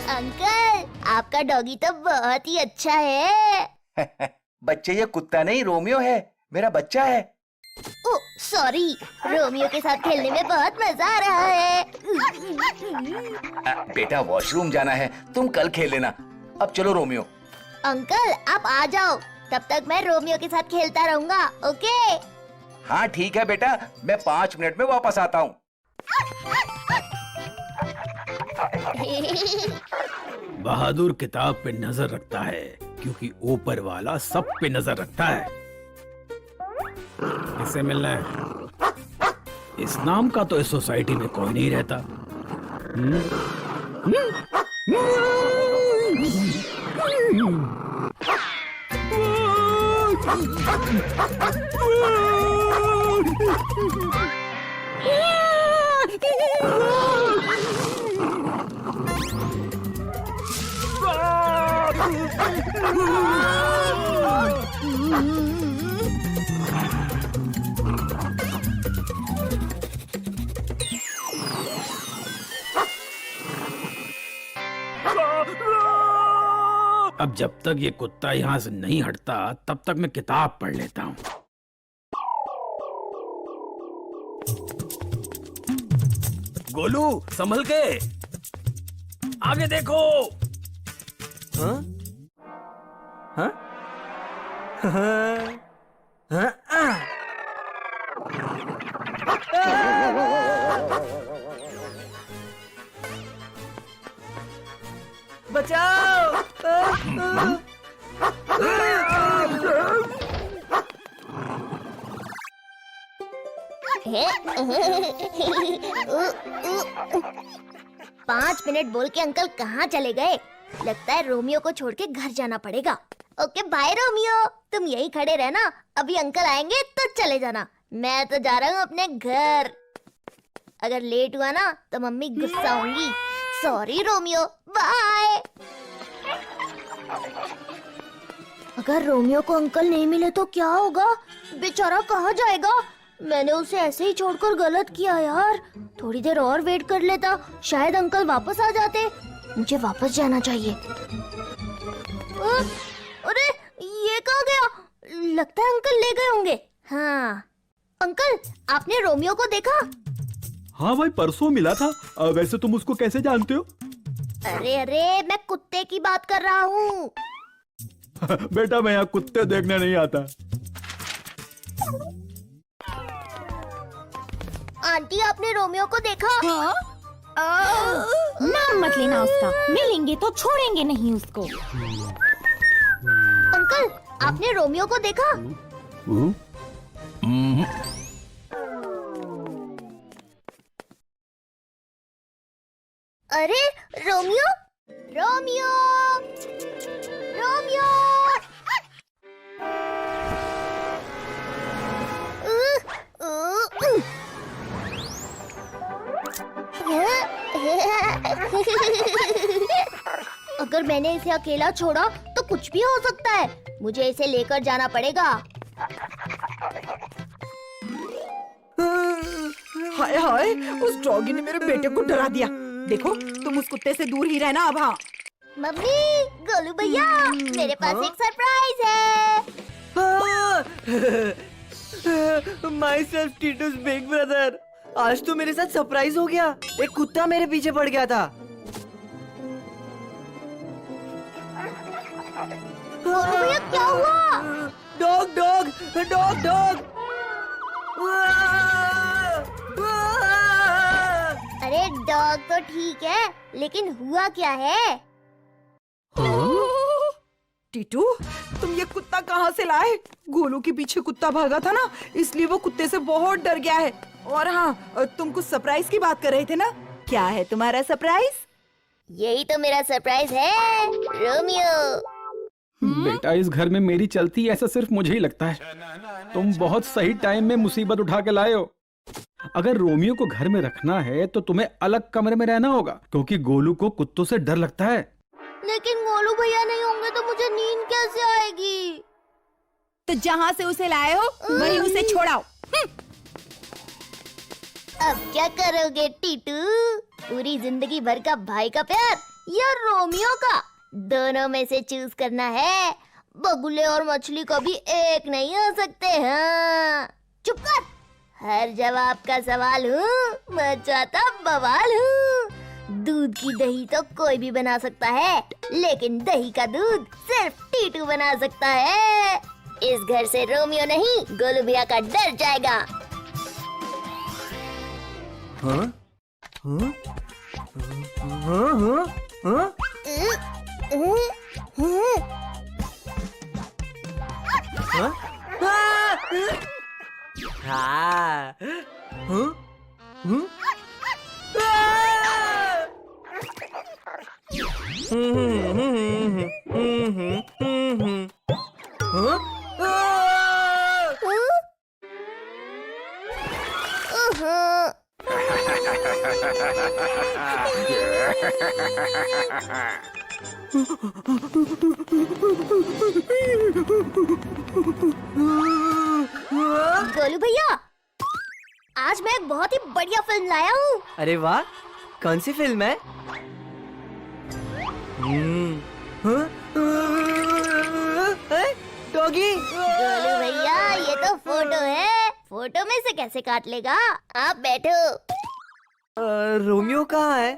Uncle, आपका doggy तो बहुत ही अच्छा है। बच्चे, ये कुत्ता नहीं रोमियो है, मेरा बच्चा है। ओह सॉरी, रोमियो के साथ खेलने में बहुत मजा आ रहा है। बेटा वॉशरूम जाना है, तुम कल खेल लेना। अब चलो रोमियो। अंकल आप आ जाओ, तब तक मैं रोमियो के साथ खेलता रहूंगा। ओके? हाँ ठीक है बेटा, मैं 5 मिनट में वापस आता हूँ। बहादुर किताब पे नजर रखता है क्योंकि ऊपर वाला सब पे नजर रखता है। किससे मिलना है? इस नाम का तो इस सोसाइटी में कोई नहीं रहता। अब जब तक ये कुत्ता यहाँ से नहीं हटता तब तक मैं किताब पढ़ लेता हूँ। गोलू संभल के, आगे देखो। हाँ? हाँ? हाँ? हाँ? बचाओ! पाँच मिनट बोल के अंकल कहाँ चले गए? लगता है रोमियो को छोड़ के घर जाना पड़ेगा। ओके बाय रोमियो, तुम यही खड़े रहना, अभी अंकल आएंगे तो चले जाना। मैं तो जा रहा हूँ अपने घर। अगर लेट हुआ ना तो मम्मी गुस्सा होंगी। Sorry Romeo, bye. अगर रोमियो को अंकल नहीं मिले तो क्या होगा? बेचारा कहाँ जाएगा? मैंने उसे ऐसे ही छोड़कर गलत किया यार। थोड़ी देर और वेट कर लेता, शायद अंकल वापस आ जाते। मुझे वापस जाना चाहिए। अरे ये कहाँ गया? लगता है अंकल ले गए होंगे। हाँ अंकल, आपने रोमियो को देखा? हाँ भाई, परसों मिला था। वैसे तुम उसको कैसे जानते हो? अरे अरे, मैं कुत्ते की बात कर रहा हूँ। बेटा मैं यहाँ कुत्ते देखने नहीं आता। आंटी आपने रोमियो को देखा? हाँ? नाम मत लेना उसका, मिलेंगे तो छोड़ेंगे नहीं उसको। अंकल आपने रोमियो को देखा? अरे रोमियो, रोमियो, रोमियो। अगर मैंने इसे अकेला छोड़ा तो कुछ भी हो सकता है। मुझे इसे लेकर जाना पड़ेगा। हाय हाय, उस डॉगी ने मेरे बेटे को डरा दिया। देखो तुम उस कुत्ते से दूर ही रहना अब। हाँ मम्मी, गोलू भैया, मेरे पास एक सरप्राइज है। माई सेल्फ टीटूस बिग ब्रदर, आज तो मेरे साथ सरप्राइज हो गया। एक कुत्ता मेरे पीछे पड़ गया था। गोलू भैया क्या हुआ? Dog dog dog dog. अरे डॉग तो ठीक है, लेकिन हुआ क्या है? टीटू, तुम ये कुत्ता कहाँ से लाए? गोलू के पीछे कुत्ता भागा था ना, इसलिए वो कुत्ते से बहुत डर गया है। और हाँ, तुम कुछ सरप्राइज की बात कर रहे थे ना? क्या है तुम्हारा सरप्राइज? यही तो मेरा सरप्राइज है, रोमियो। बेटा इस घर में मेरी चलती ऐसा सिर्फ मुझे ही लगता है। तुम बहुत सही टाइम में मुसीबत उठा के लाए हो। अगर रोमियो को घर में रखना है तो तुम्हें अलग कमरे में रहना होगा, क्योंकि गोलू को कुत्तों से डर लगता है। लेकिन गोलू भैया नहीं होंगे तो मुझे नींद कैसे आएगी? तो जहाँ से उसे लाए हो वहीं उसे छोड़ाओ। अब क्या करोगे टीटू? पूरी जिंदगी भर का भाई का प्यार या रोमियो का? दोनों में से चूज करना है। बगुले और मछली कभी एक नहीं हो सकते। हाँ चुप कर, हर जवाब का सवाल हूँ, मचाता बवाल हूँ। दूध की दही तो कोई भी बना सकता है, लेकिन दही का दूध सिर्फ टीटू बना सकता है। इस घर से रोमियो नहीं, गोलू भैया का डर जाएगा। हाँ? हाँ? हाँ? हाँ? हाँ? हाँ? हाँ? हाँ? हाँ? गोलू भैया, आज मैं एक बहुत ही बढ़िया फिल्म लाया हूँ। अरे वाह, कौन सी फिल्म है? हाँ? डॉगी। गोलू भैया, ये तो फोटो है, फोटो में से कैसे काट लेगा? आप बैठो। रोमियो कहाँ है?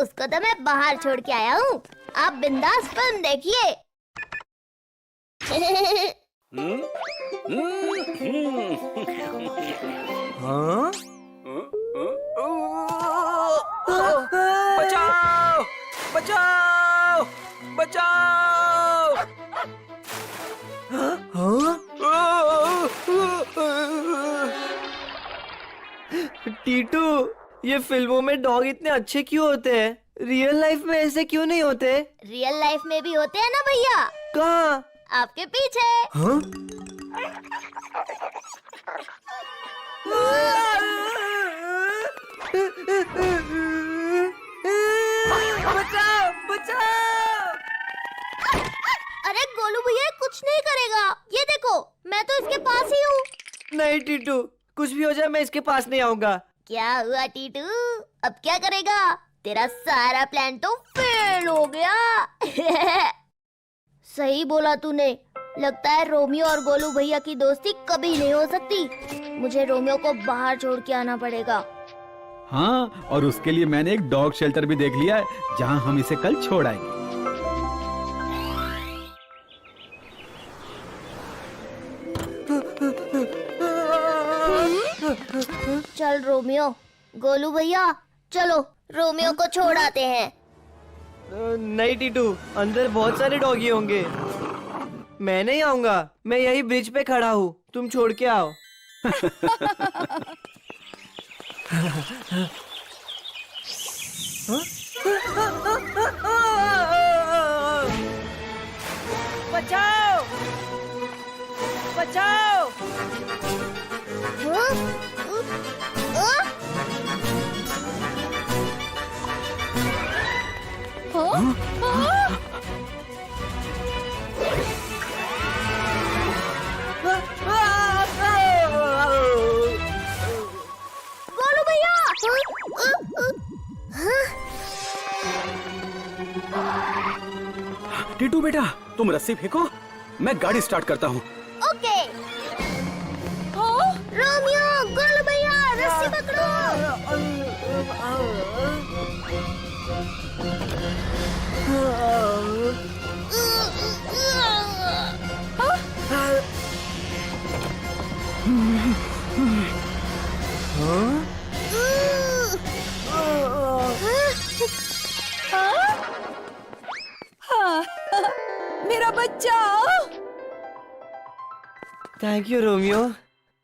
उसको तो मैं बाहर छोड़ के आया हूँ, आप बिंदास फिल्म देखिए। हाँ? बचाओ बचाओ बचाओ। हाँ? टीटू, ये फिल्मों में डॉग इतने अच्छे क्यों होते हैं? रियल लाइफ में ऐसे क्यों नहीं होते? रियल लाइफ में भी होते हैं ना भैया, कहाँ? आपके पीछे। हाँ? बचाओ बचाओ। अरे गोलू भैया कुछ नहीं करेगा, ये देखो मैं तो इसके पास ही हूँ। नहीं टीटू, कुछ भी हो जाए मैं इसके पास नहीं आऊंगा। क्या हुआ टीटू, अब क्या करेगा? तेरा सारा प्लान तो फेल हो गया। सही बोला तूने, लगता है रोमियो और गोलू भैया की दोस्ती कभी नहीं हो सकती। मुझे रोमियो को बाहर छोड़ के आना पड़ेगा। हाँ, और उसके लिए मैंने एक डॉग शेल्टर भी देख लिया है, जहाँ हम इसे कल छोड़ आएंगे। चल रोमियो, गोलू भैया चलो रोमियो को छोड़ आते हैं। नहीं टीटू, अंदर बहुत सारे डॉगी होंगे। मैं नहीं आऊंगा, मैं यही ब्रिज पे खड़ा हूँ, तुम छोड़ के आओ। बचाओ बचाओ। हाँ? हाँ? गोलू भैया। टीटू बेटा, तुम रस्सी फेंको, मैं गाड़ी स्टार्ट करता हूँ। ओके। रोमियो, गोलू भैया रस्सी पकड़ो। मेरा बच्चा। Thank you Romeo.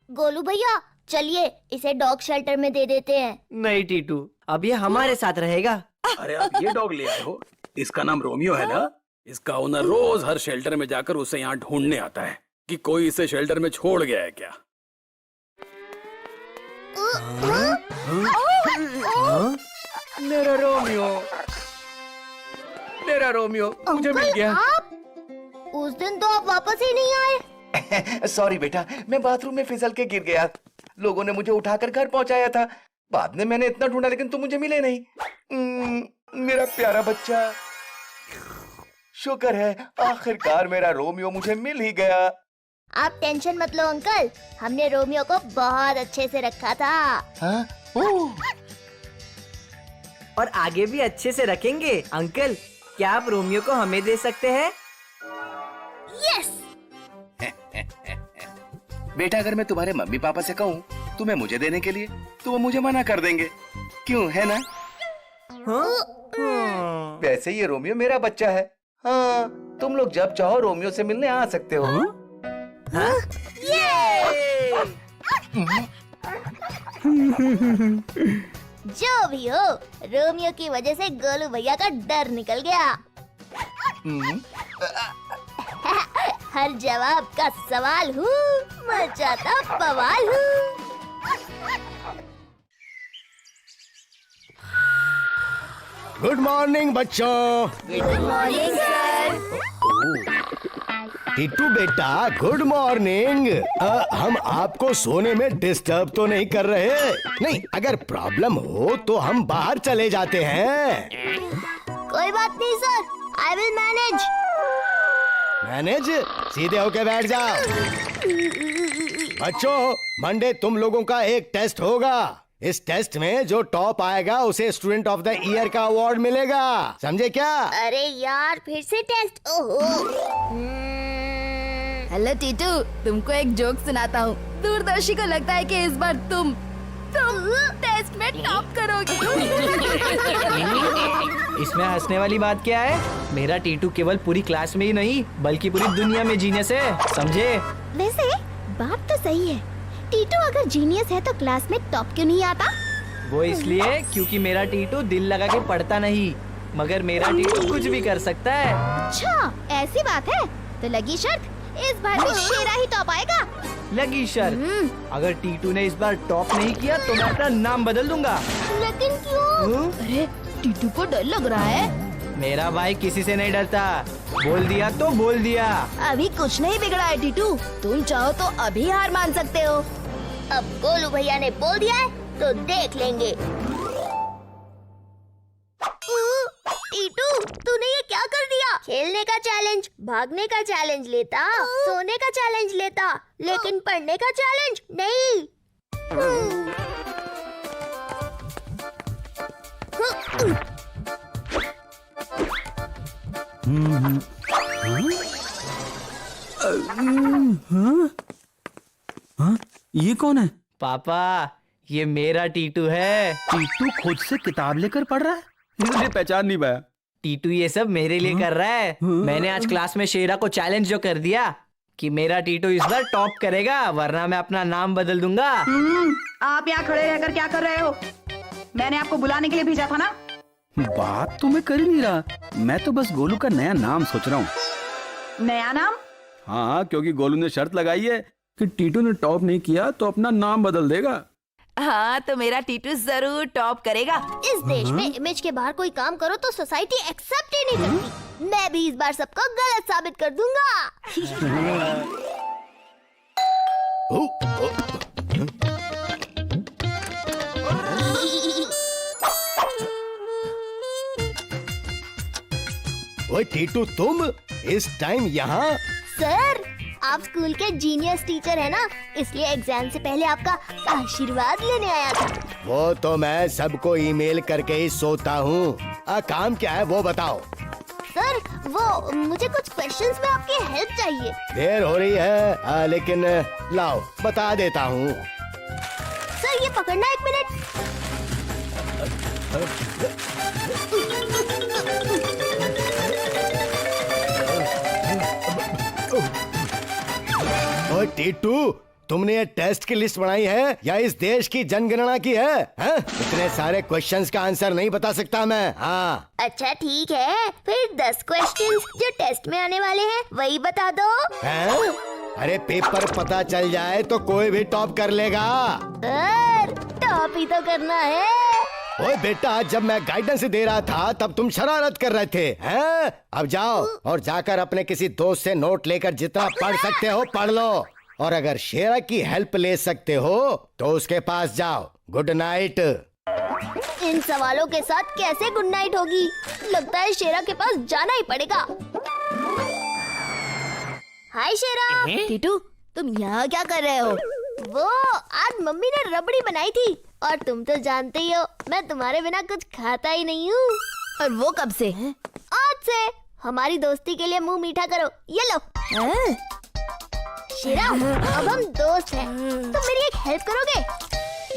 गोलू भैया चलिए इसे डॉग शेल्टर में दे देते हैं। नहीं टीटू, अब ये हमारे साथ रहेगा। अरे आप ये डॉग ले आए हो, इसका नाम रोमियो है ना? इसका ओनर रोज हर शेल्टर में जाकर उसे यहाँ ढूंढने आता है कि कोई इसे शेल्टर में छोड़ गया है क्या। मेरा रोमियो, मेरा रोमियो मुझे मिल गया। आप उस दिन तो आप वापस ही नहीं आए। सॉरी बेटा, मैं बाथरूम में फिसल के गिर गया। लोगों ने मुझे उठाकर घर पहुंचाया था। बाद में मैंने इतना ढूंढा लेकिन तुम मुझे मिले नहीं। मेरा प्यारा बच्चा, शुक्र है आखिरकार मेरा रोमियो मुझे मिल ही गया। आप टेंशन मत लो अंकल, हमने रोमियो को बहुत अच्छे से रखा था। हाँ? ओह, और आगे भी अच्छे से रखेंगे। अंकल, क्या आप रोमियो को हमें दे सकते हैं? यस। बेटा अगर मैं तुम्हारे मम्मी पापा से कहूँ तुम्हें मुझे देने के लिए तो वो मुझे मना कर देंगे, क्यों, है ना? हाँ? वैसे ये रोमियो मेरा बच्चा है। हाँ, तुम लोग जब चाहो रोमियो से मिलने आ सकते हो। हाँ? जो भी हो, रोमियो की वजह से गोलू भैया का डर निकल गया। हर जवाब का सवाल हूँ, मचाता बवाल हूँ। गुड मॉर्निंग बच्चों। Good morning sir. टीटू बेटा, गुड मॉर्निंग। हम आपको सोने में डिस्टर्ब तो नहीं कर रहे? नहीं, अगर प्रॉब्लम हो तो हम बाहर चले जाते हैं। कोई बात नहीं sir, I will manage. Manage? सीधे होके बैठ जाओ। बच्चों, मंडे तुम लोगों का एक टेस्ट होगा। इस टेस्ट में जो टॉप आएगा उसे स्टूडेंट ऑफ द ईयर का अवार्ड मिलेगा, समझे क्या? अरे यार, फिर से टेस्ट? ओहो। हेलो टीटू, तुमको एक जोक सुनाता हूँ। दूरदर्शी को लगता है कि इस बार तुम टेस्ट में टॉप करोगे। इसमें हंसने वाली बात क्या है? मेरा टीटू केवल पूरी क्लास में ही नहीं बल्कि पूरी दुनिया में जीनियस है, समझे? वैसे बात तो सही है, टीटू अगर जीनियस है तो क्लास में टॉप क्यों नहीं आता? वो इसलिए क्योंकि मेरा टीटू दिल लगा के पढ़ता नहीं, मगर मेरा टीटू कुछ भी कर सकता है। अच्छा, ऐसी बात है तो लगी शर्त, इस बार भी शेरा ही टॉप आएगा। लगी शर्त? अगर टीटू ने इस बार टॉप नहीं किया तो मैं अपना नाम बदल दूंगा। लेकिन क्यों? अरे टीटू को डर लग रहा है। मेरा भाई किसी से नहीं डरता, बोल दिया तो बोल दिया। अभी कुछ नहीं बिगड़ा है टीटू, तुम चाहो तो अभी हार मान सकते हो। अब गोलू भैया ने बोल दिया है तो देख लेंगे। टीटू, तूने ये क्या कर दिया? खेलने का चैलेंज, भागने का चैलेंज लेता, सोने का चैलेंज लेता, लेकिन पढ़ने का चैलेंज नहीं। ये कौन है? पापा, ये मेरा टीटू है। टीटू खुद से किताब लेकर पढ़ रहा है? मुझे पहचान नहीं पाया। टीटू ये सब मेरे लिए कर रहा है। मैंने आज क्लास में शेरा को चैलेंज जो कर दिया कि मेरा टीटू इस बार टॉप करेगा, वरना मैं अपना नाम बदल दूंगा। आप यहाँ खड़े रहकर क्या कर रहे हो? मैंने आपको बुलाने के लिए भेजा था ना। बात तो मैं कर ही नहीं रहा, मैं तो बस गोलू का नया नाम सोच रहा हूँ। नया नाम? हाँ, क्योंकि गोलू ने शर्त लगाई है कि टीटू ने टॉप नहीं किया तो अपना नाम बदल देगा। हाँ, तो मेरा टीटू जरूर टॉप करेगा। इस देश में इमेज के बाहर कोई काम करो तो सोसाइटी एक्सेप्ट ही नहीं करती। मैं भी इस बार सबको गलत साबित कर दूंगा। ओए टीटू, तुम इस टाइम यहाँ? सर, आप स्कूल के जीनियस टीचर है ना, इसलिए एग्जाम से पहले आपका आशीर्वाद लेने आया था। वो तो मैं सबको ईमेल करके ही सोता हूँ। काम क्या है वो बताओ। सर, वो मुझे कुछ क्वेश्चंस में आपकी हेल्प चाहिए। देर हो रही है, लेकिन लाओ बता देता हूँ। सर, ये पकड़ना, 1 मिनट। ओए टीटू, तुमने ये टेस्ट की लिस्ट बनाई है या इस देश की जनगणना की है? हैं? इतने सारे क्वेश्चंस का आंसर नहीं बता सकता मैं। हाँ, अच्छा ठीक है, फिर 10 क्वेश्चंस जो टेस्ट में आने वाले हैं वही बता दो। हैं? अरे पेपर पता चल जाए तो कोई भी टॉप कर लेगा। सर, टॉप ही तो करना है। ओए बेटा, जब मैं गाइडेंस दे रहा था तब तुम शरारत कर रहे थे, हैं? अब जाओ और जाकर अपने किसी दोस्त से नोट लेकर जितना पढ़ सकते हो पढ़ लो, और अगर शेरा की हेल्प ले सकते हो तो उसके पास जाओ। Good night. इन सवालों के साथ कैसे गुड नाइट होगी? लगता है शेरा के पास जाना ही पड़ेगा। हाय शेरा। टीटू, तुम यहाँ क्या कर रहे हो? वो आज मम्मी ने रबड़ी बनाई थी, और तुम तो जानते ही हो मैं तुम्हारे बिना कुछ खाता ही नहीं हूँ। और वो कब से? आज से। हमारी दोस्ती के लिए मुंह मीठा करो, ये लो। हैं? शेरा, अब हम दोस्त हैं, तुम मेरी एक हेल्प करोगे?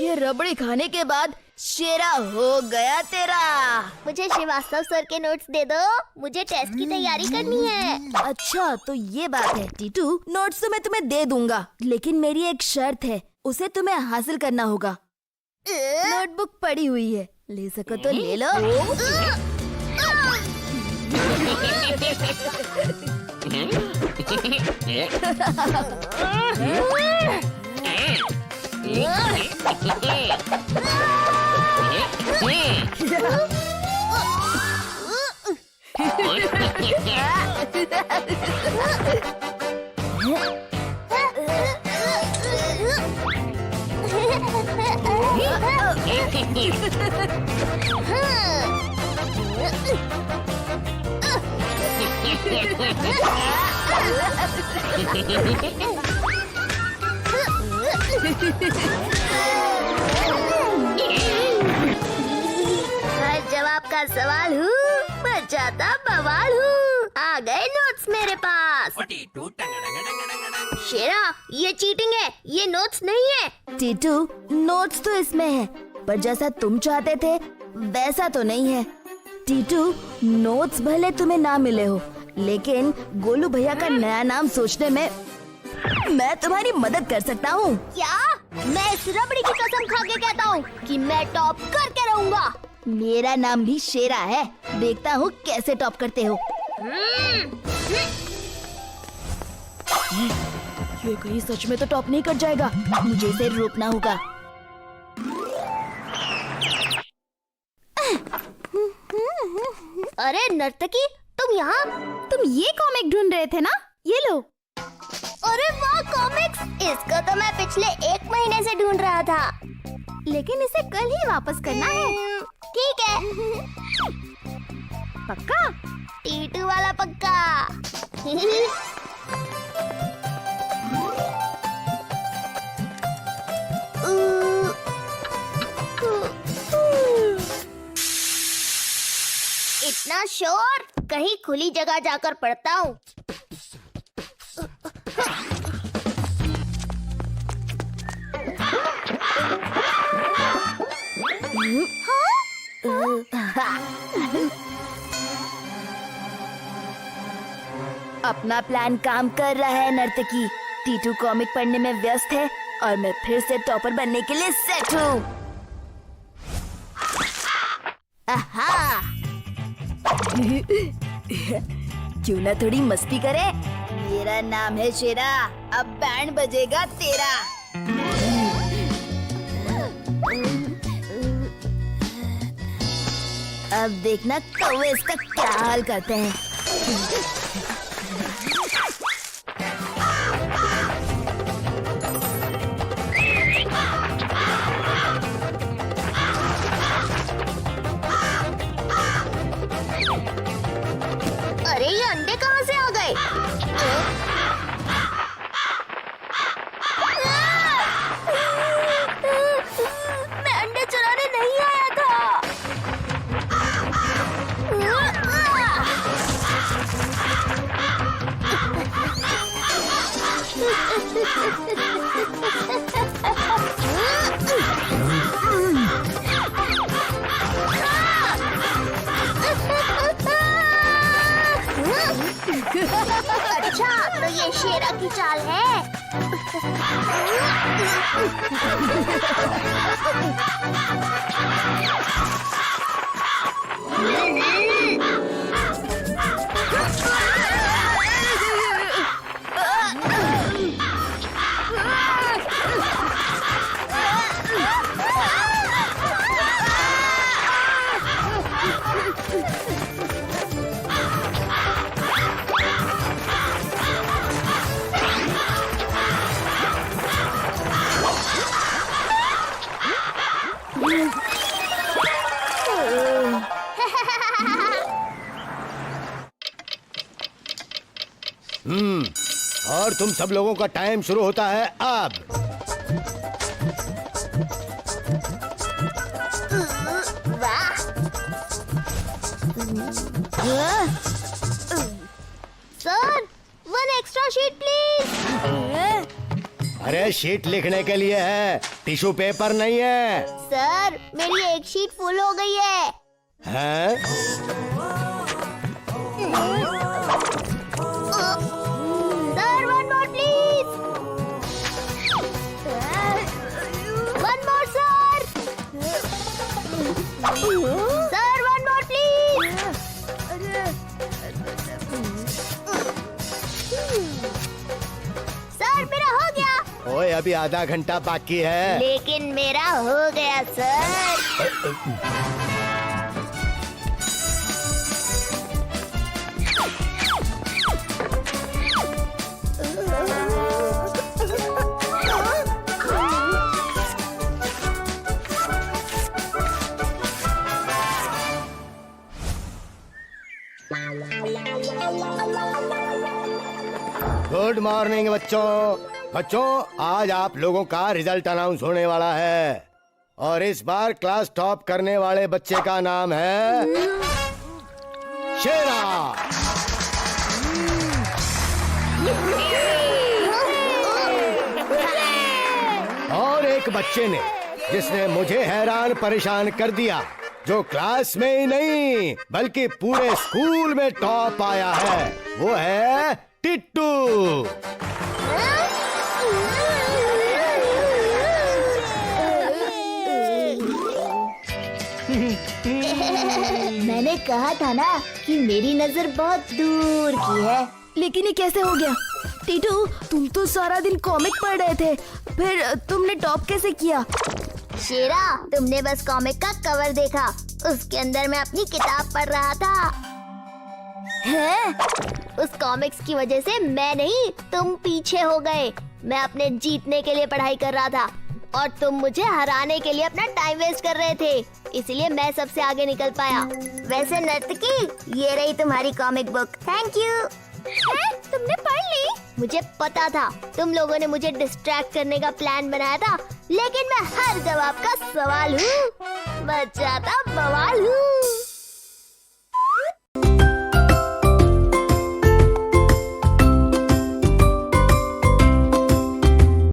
ये रबड़ी खाने के बाद शेरा हो गया तेरा। मुझे श्रीवास्तव सर के नोट्स दे दो, मुझे टेस्ट की तैयारी करनी है। अच्छा, तो ये बात है। टीटू, नोट्स तो मैं तुम्हें दे दूंगा, लेकिन मेरी एक शर्त है, उसे तुम्हें हासिल करना होगा। नोटबुक पड़ी हुई है, ले सको तो ले लो। हर जवाब का सवाल हूँ, बचाता बवाल हूँ। आ गए नोट्स मेरे पास। शेरा, ये चीटिंग है, ये नोट्स नहीं है। टीटू, नोट्स तो इसमें है, पर जैसा तुम चाहते थे वैसा तो नहीं है। टीटू, नोट्स भले तुम्हें ना मिले हो, लेकिन गोलू भैया का नया नाम सोचने में मैं तुम्हारी मदद कर सकता हूँ। क्या? मैं इस रबड़ी की कसम खा के कहता हूँ कि मैं टॉप करके रहूँगा। मेरा नाम भी शेरा है, देखता हूँ कैसे टॉप करते हो। ये कहीं सच में तो टॉप नहीं कर जाएगा, मुझे इसे रोकना होगा। अरे नर्तकी, तुम यहाँ? तुम ये कॉमिक ढूंढ रहे थे ना? ये लो। अरे वाह, कॉमिक्स! इसको तो मैं पिछले 1 महीने से ढूंढ रहा था। लेकिन इसे कल ही वापस करना है। ठीक है। पक्का? टीटू वाला पक्का। इतना शोर, कहीं खुली जगह जाकर पढ़ता हूँ। अपना प्लान काम कर रहा है नर्तकी। टीटू कॉमिक पढ़ने में व्यस्त है और मैं फिर से टॉपर बनने के लिए सेट हूँ। आहा! क्यों ना थोड़ी मस्ती करे? मेरा नाम है शेरा, अब बैंड बजेगा तेरा। अब देखना कौवे इसका क्या हाल करते हैं। अरे ये अंडे कहाँ से आ गए? मैं अंडे चुराने नहीं आया था। अच्छा, तो ये शेरा की चाल है। और तुम सब लोगों का टाइम शुरू होता है अब। वाह। Sir 1 extra sheet please. अरे शीट लिखने के लिए है, टिश्यू पेपर नहीं है। सर मेरी एक शीट फुल हो गई है। हैं? Sir 1 more please. 1 more sir. Sir 1 more please. Sir मेरा हो गया। ओए अभी आधा घंटा बाकी है। लेकिन मेरा हो गया सर। गुड मॉर्निंग बच्चों, आज आप लोगों का रिजल्ट अनाउंस होने वाला है और इस बार क्लास टॉप करने वाले बच्चे का नाम है शेरा। और एक बच्चे ने जिसने मुझे हैरान परेशान कर दिया, जो क्लास में ही नहीं बल्कि पूरे स्कूल में टॉप आया है, वो है टिट्टू। मैंने कहा था ना कि मेरी नजर बहुत दूर की है। लेकिन ये कैसे हो गया? टीटू, तुम तो सारा दिन कॉमिक पढ़ रहे थे, फिर तुमने टॉप कैसे किया? शेरा, तुमने बस कॉमिक का कवर देखा, उसके अंदर मैं अपनी किताब पढ़ रहा था। हैं? उस कॉमिक्स की वजह से मैं नहीं, तुम पीछे हो गए। मैं अपने जीतने के लिए पढ़ाई कर रहा था और तुम मुझे हराने के लिए अपना टाइम वेस्ट कर रहे थे, इसलिए मैं सबसे आगे निकल पाया। वैसे नर्तकी, ये रही तुम्हारी कॉमिक बुक। Thank you. तुमने पढ़ ली? मुझे पता था तुम लोगों ने मुझे डिस्ट्रैक्ट करने का प्लान बनाया था, लेकिन मैं हर जवाब का सवाल हूँ, बच्चा था बवाल हूँ।